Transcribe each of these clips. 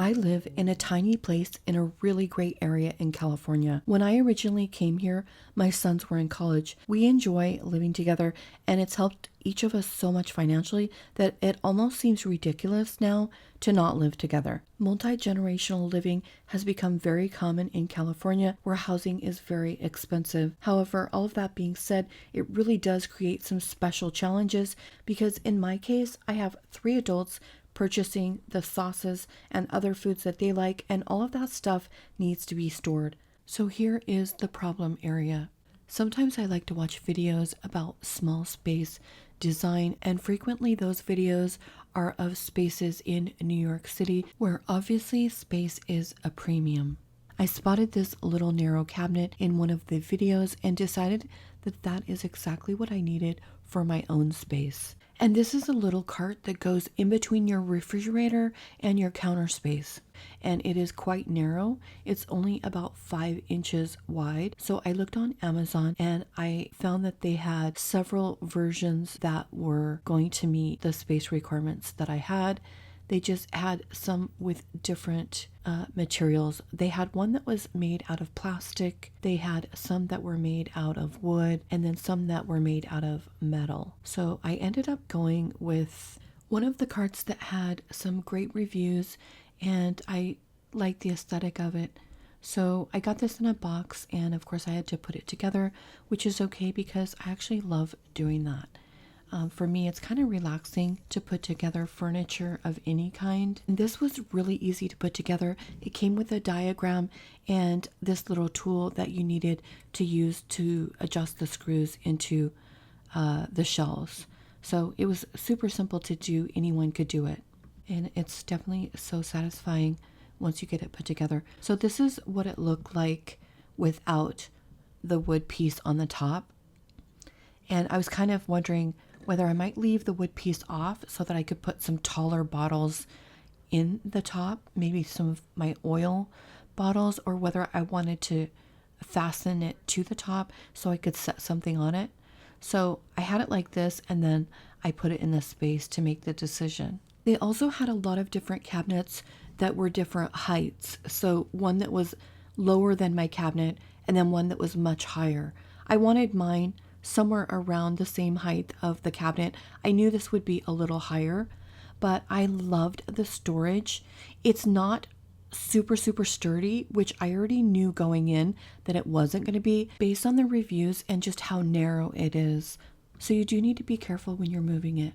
I live in a tiny place in a really great area in California. When I originally came here, my sons were in college. We enjoy living together, and it's helped each of us so much financially that it almost seems ridiculous now to not live together. Multi-generational living has become very common in California, where housing is very expensive. However, all of that being said, it really does create some special challenges because in my case, I have 3 adults purchasing the sauces and other foods that they like, and all of that stuff needs to be stored. So here is the problem area. Sometimes I like to watch videos about small space design, and frequently those videos are of spaces in New York City where obviously space is a premium. I spotted this little narrow cabinet in one of the videos and decided that that is exactly what I needed for my own space. And this is a little cart that goes in between your refrigerator and your counter space. And it is quite narrow. It's only about 5 inches wide. So I looked on Amazon and I found that they had several versions that were going to meet the space requirements that I had. They just had some with different materials. They had one that was made out of plastic. They had some that were made out of wood, and then some that were made out of metal. So I ended up going with one of the carts that had some great reviews, and I liked the aesthetic of it. So I got this in a box, and of course I had to put it together, which is okay because I actually love doing that. For me, it's kind of relaxing to put together furniture of any kind. And this was really easy to put together. It came with a diagram and this little tool that you needed to use to adjust the screws into the shelves. So it was super simple to do. Anyone could do it. And it's definitely so satisfying once you get it put together. So this is what it looked like without the wood piece on the top. And I was kind of wondering whether I might leave the wood piece off so that I could put some taller bottles in the top, maybe some of my oil bottles, or whether I wanted to fasten it to the top so I could set something on it. So I had it like this, and then I put it in the space to make the decision. They also had a lot of different cabinets that were different heights. So one that was lower than my cabinet, and then one that was much higher. I wanted mine somewhere around the same height of the cabinet. I knew this would be a little higher, but I loved the storage. It's not super sturdy, which I already knew going in that it wasn't going to be based on the reviews and just how narrow it is. So you do need to be careful when you're moving it.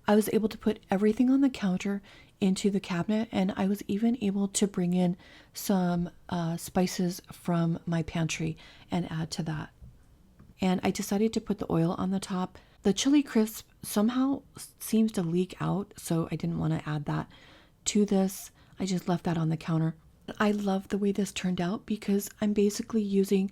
I was able to put everything on the counter into the cabinet, and I was even able to bring in some spices from my pantry and add to that. And I decided to put the oil on the top. The chili crisp somehow seems to leak out, so I didn't want to add that to this. I just left that on the counter. I love the way this turned out because I'm basically using,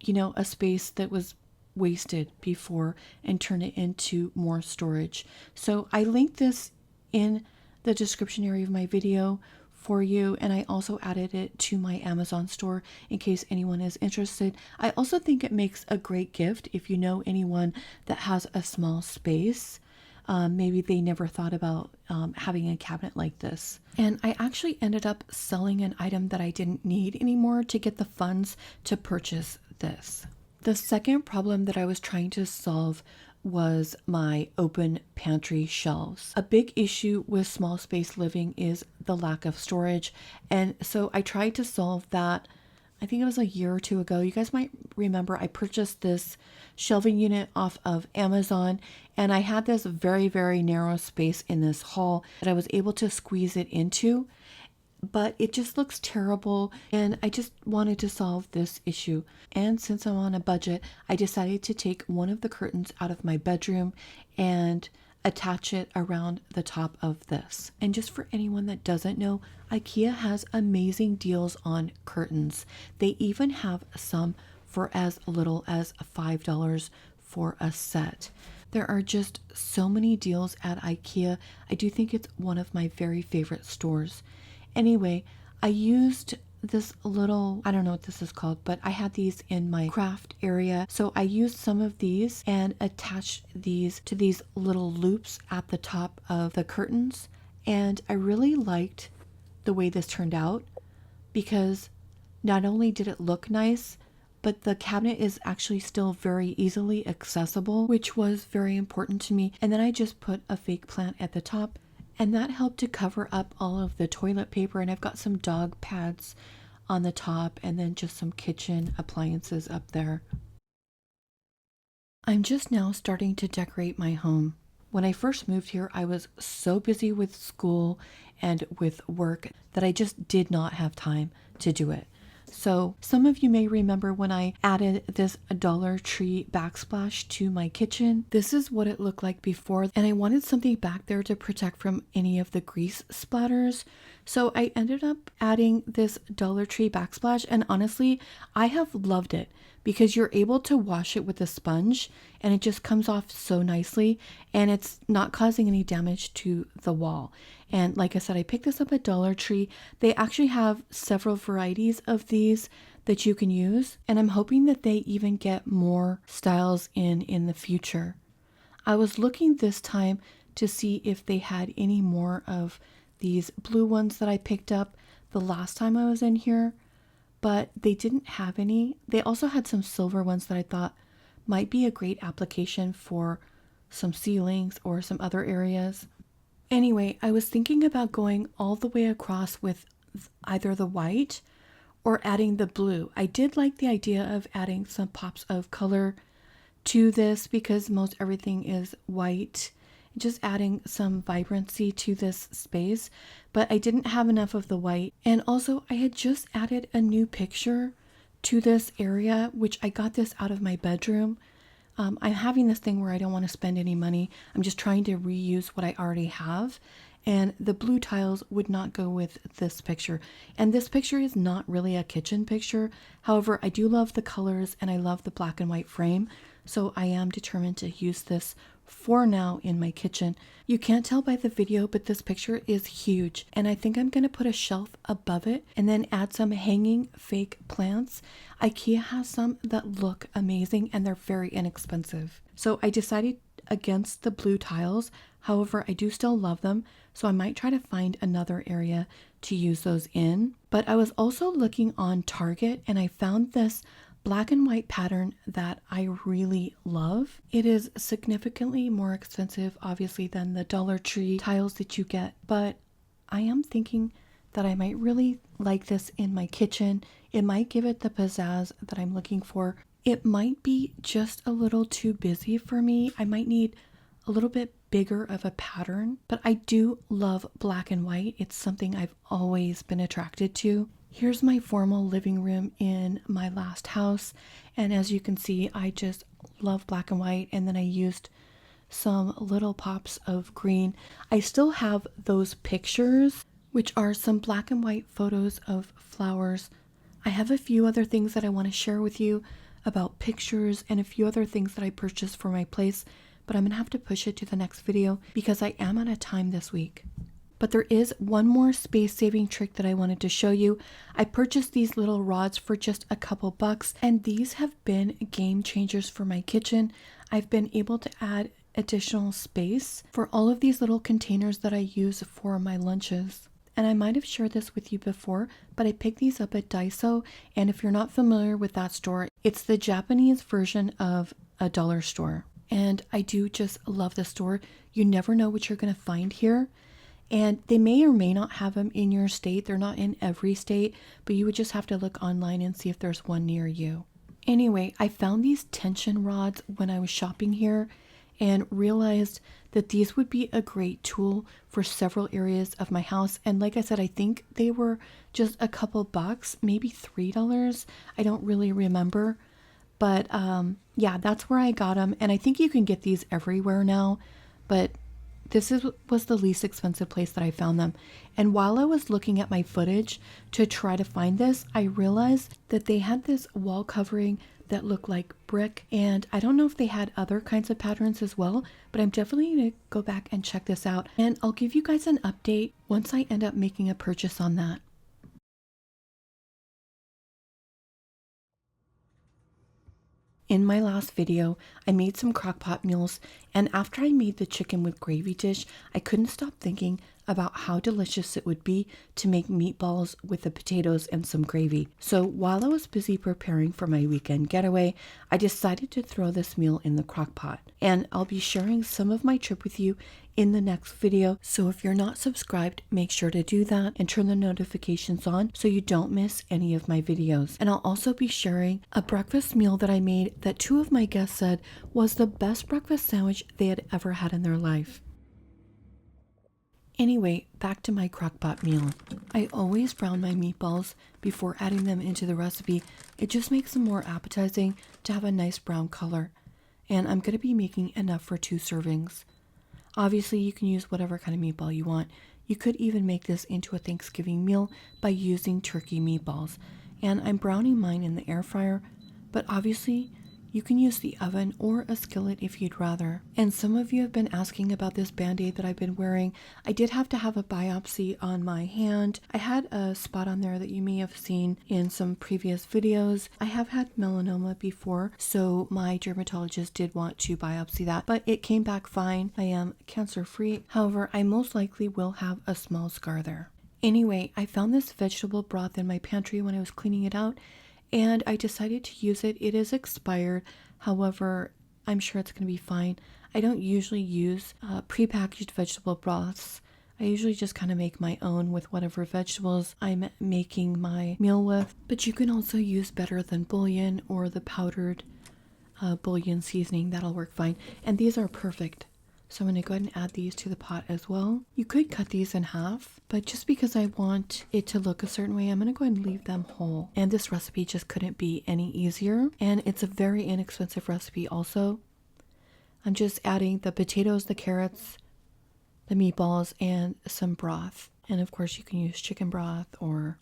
a space that was wasted before and turn it into more storage. So I linked this in the description area of my video for you, and I also added it to my Amazon store in case anyone is interested. I also think it makes a great gift if you know anyone that has a small space. Maybe they never thought about having a cabinet like this. And I actually ended up selling an item that I didn't need anymore to get the funds to purchase this. The second problem that I was trying to solve was my open pantry shelves. A big issue with small space living is the lack of storage. And so I tried to solve that. I think it was a year or 2 ago. You guys might remember I purchased this shelving unit off of Amazon, and I had this very narrow space in this hall that I was able to squeeze it into, but it just looks terrible, and I just wanted to solve this issue. And since I'm on a budget, I decided to take one of the curtains out of my bedroom and attach it around the top of this. And just for anyone that doesn't know, IKEA has amazing deals on curtains. They even have some for as little as $5 for a set. There are just so many deals at IKEA. I do think it's one of my very favorite stores. Anyway, I used this little, I don't know what this is called, but I had these in my craft area. So I used some of these and attached these to these little loops at the top of the curtains. And I really liked the way this turned out, because not only did it look nice, but the cabinet is actually still very easily accessible, which was very important to me. And then I just put a fake plant at the top, and that helped to cover up all of the toilet paper. And I've got some dog pads on the top, and then just some kitchen appliances up there. I'm just now starting to decorate my home. When I first moved here, I was so busy with school and with work that I just did not have time to do it. So some of you may remember when I added this Dollar Tree backsplash to my kitchen. This is what it looked like before, and I wanted something back there to protect from any of the grease splatters. So I ended up adding this Dollar Tree backsplash, and honestly, I have loved it because you're able to wash it with a sponge and it just comes off so nicely, and it's not causing any damage to the wall. And like I said, I picked this up at Dollar Tree. They actually have several varieties of these that you can use, and I'm hoping that they even get more styles in the future. I was looking this time to see if they had any more of these blue ones that I picked up the last time I was in here, but they didn't have any. They also had some silver ones that I thought might be a great application for some ceilings or some other areas. Anyway, I was thinking about going all the way across with either the white or adding the blue. I did like the idea of adding some pops of color to this because most everything is white. Just adding some vibrancy to this space, but I didn't have enough of the white. And also I had just added a new picture to this area, which I got this out of my bedroom. I'm having this thing where I don't want to spend any money. I'm just trying to reuse what I already have. And the blue tiles would not go with this picture. And this picture is not really a kitchen picture. However, I do love the colors and I love the black and white frame. So I am determined to use this for now in my kitchen. You can't tell by the video, but this picture is huge. And I think I'm going to put a shelf above it and then add some hanging fake plants. IKEA has some that look amazing and they're very inexpensive. So I decided against the blue tiles. However, I do still love them. So I might try to find another area to use those in. But I was also looking on Target and I found this black and white pattern that I really love. It is significantly more expensive, obviously, than the Dollar Tree tiles that you get, but I am thinking that I might really like this in my kitchen. It might give it the pizzazz that I'm looking for. It might be just a little too busy for me. I might need a little bit bigger of a pattern, but I do love black and white. It's something I've always been attracted to. Here's my formal living room in my last house, and as you can see, I just love black and white, and then I used some little pops of green. I still have those pictures, which are some black and white photos of flowers. I have a few other things that I want to share with you about pictures and a few other things that I purchased for my place, but I'm gonna have to push it to the next video because I am out of time this week. But there is one more space saving trick that I wanted to show you. I purchased these little rods for just a couple bucks, and these have been game changers for my kitchen. I've been able to add additional space for all of these little containers that I use for my lunches. And I might have shared this with you before, but I picked these up at Daiso, and if you're not familiar with that store, it's the Japanese version of a dollar store. And I do just love the store. You never know what you're going to find here. And they may or may not have them in your state. They're not in every state, but you would just have to look online and see if there's one near you. Anyway, I found these tension rods when I was shopping here and realized that these would be a great tool for several areas of my house. And like I said, I think they were just a couple bucks, maybe $3. I don't really remember. But yeah, that's where I got them. And I think you can get these everywhere now, but was the least expensive place that I found them. And while I was looking at my footage to try to find this, I realized that they had this wall covering that looked like brick. And I don't know if they had other kinds of patterns as well, but I'm definitely going to go back and check this out. And I'll give you guys an update once I end up making a purchase on that. In my last video, I made some crock-pot meals, and after I made the chicken with gravy dish, I couldn't stop thinking about how delicious it would be to make meatballs with the potatoes and some gravy. So while I was busy preparing for my weekend getaway, I decided to throw this meal in the crock pot. And I'll be sharing some of my trip with you in the next video. So if you're not subscribed, make sure to do that and turn the notifications on so you don't miss any of my videos. And I'll also be sharing a breakfast meal that I made that 2 of my guests said was the best breakfast sandwich they had ever had in their life. Anyway, back to my crock-pot meal. I always brown my meatballs before adding them into the recipe. It just makes them more appetizing to have a nice brown color. And I'm going to be making enough for 2 servings. Obviously, you can use whatever kind of meatball you want. You could even make this into a Thanksgiving meal by using turkey meatballs. And I'm browning mine in the air fryer, but obviously you can use the oven or a skillet if you'd rather. And some of you have been asking about this band-aid that I've been wearing. I did have to have a biopsy on my hand. I had a spot on there that you may have seen in some previous videos. I have had melanoma before, so my dermatologist did want to biopsy that, but it came back fine. I am cancer-free. However, I most likely will have a small scar there. Anyway, I found this vegetable broth in my pantry when I was cleaning it out, and I decided to use it. It is expired. However, I'm sure it's going to be fine. I don't usually use prepackaged vegetable broths. I usually just kind of make my own with whatever vegetables I'm making my meal with. But you can also use Better Than Bouillon or the powdered bouillon seasoning. That'll work fine. And these are perfect. So I'm going to go ahead and add these to the pot as well. You could cut these in half, but just because I want it to look a certain way, I'm going to go ahead and leave them whole. And this recipe just couldn't be any easier. And it's a very inexpensive recipe also. I'm just adding the potatoes, the carrots, the meatballs, and some broth. And of course you can use chicken broth or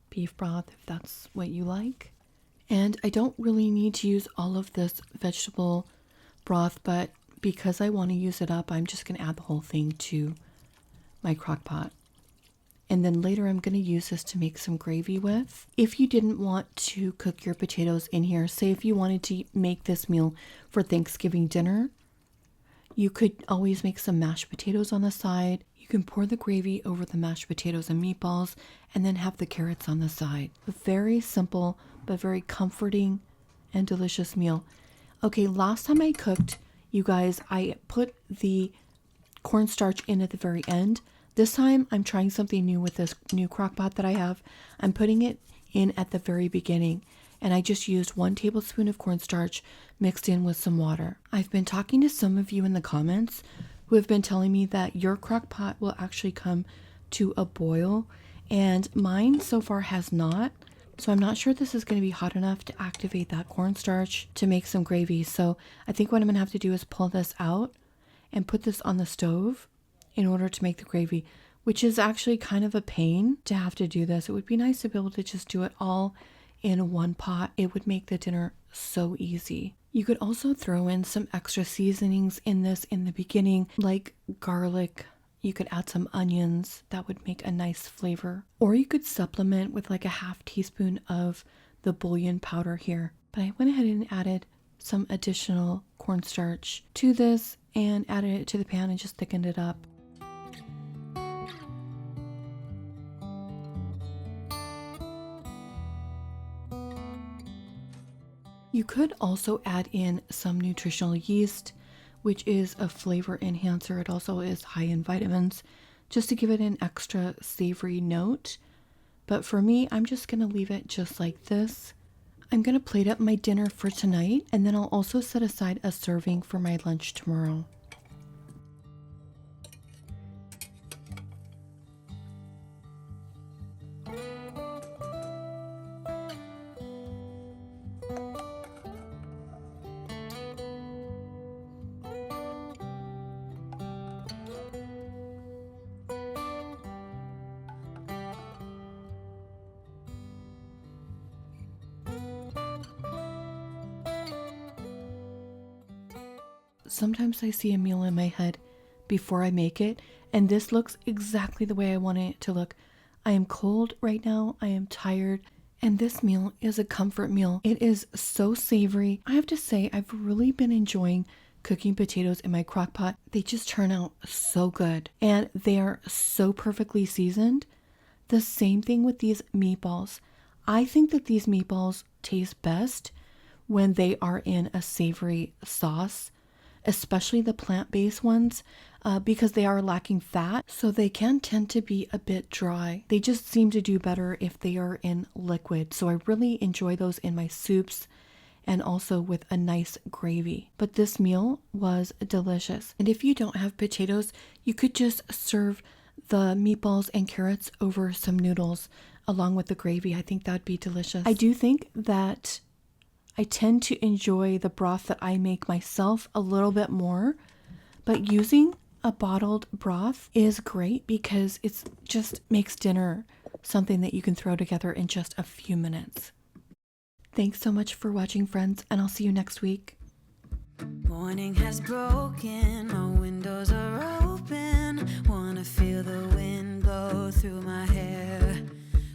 beef broth if that's what you like. And I don't really need to use all of this vegetable broth, but because I want to use it up, I'm just going to add the whole thing to my crock pot. And then later I'm going to use this to make some gravy with. If you didn't want to cook your potatoes in here, say if you wanted to make this meal for Thanksgiving dinner, you could always make some mashed potatoes on the side. You can pour the gravy over the mashed potatoes and meatballs and then have the carrots on the side. A very simple but very comforting and delicious meal. Okay, last time I cooked, you guys, I put the cornstarch in at the very end. This time I'm trying something new with this new crock pot that I have. I'm putting it in at the very beginning, and I just used 1 tablespoon of cornstarch mixed in with some water. I've been talking to some of you in the comments who have been telling me that your crock pot will actually come to a boil, and mine so far has not. So I'm not sure this is going to be hot enough to activate that cornstarch to make some gravy. So I think what I'm going to have to do is pull this out and put this on the stove in order to make the gravy, which is actually kind of a pain to have to do this. It would be nice to be able to just do it all in one pot. It would make the dinner so easy. You could also throw in some extra seasonings in this in the beginning, like garlic. You could add some onions. That would make a nice flavor. Or you could supplement with like a half teaspoon of the bouillon powder here. But I went ahead and added some additional cornstarch to this and added it to the pan and just thickened it up. You could also add in some nutritional yeast, which is a flavor enhancer. It also is high in vitamins, just to give it an extra savory note. But for me, I'm just going to leave it just like this. I'm going to plate up my dinner for tonight, and then I'll also set aside a serving for my lunch tomorrow. Sometimes I see a meal in my head before I make it, and this looks exactly the way I want it to look. I am cold right now, I am tired, and this meal is a comfort meal. It is so savory. I have to say, I've really been enjoying cooking potatoes in my crock pot. They just turn out so good and they are so perfectly seasoned. The same thing with these meatballs. I think that these meatballs taste best when they are in a savory sauce, especially the plant-based ones, because they are lacking fat, so they can tend to be a bit dry. They just seem to do better if they are in liquid. So I really enjoy those in my soups and also with a nice gravy. But this meal was delicious. And if you don't have potatoes, you could just serve the meatballs and carrots over some noodles along with the gravy. I think that'd be delicious. I do think that I tend to enjoy the broth that I make myself a little bit more, but using a bottled broth is great because it just makes dinner something that you can throw together in just a few minutes. Thanks so much for watching, friends, and I'll see you next week. Morning has broken, my windows are open. Wanna feel the wind blow through my hair.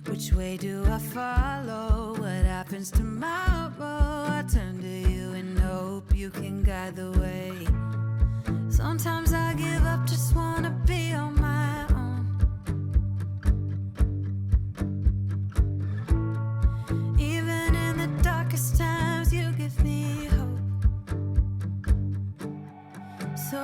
Which way do I follow? What happens tomorrow? I turn to you and hope you can guide the way. Sometimes I give up, just wanna be on my own. Even in the darkest times, you give me hope. So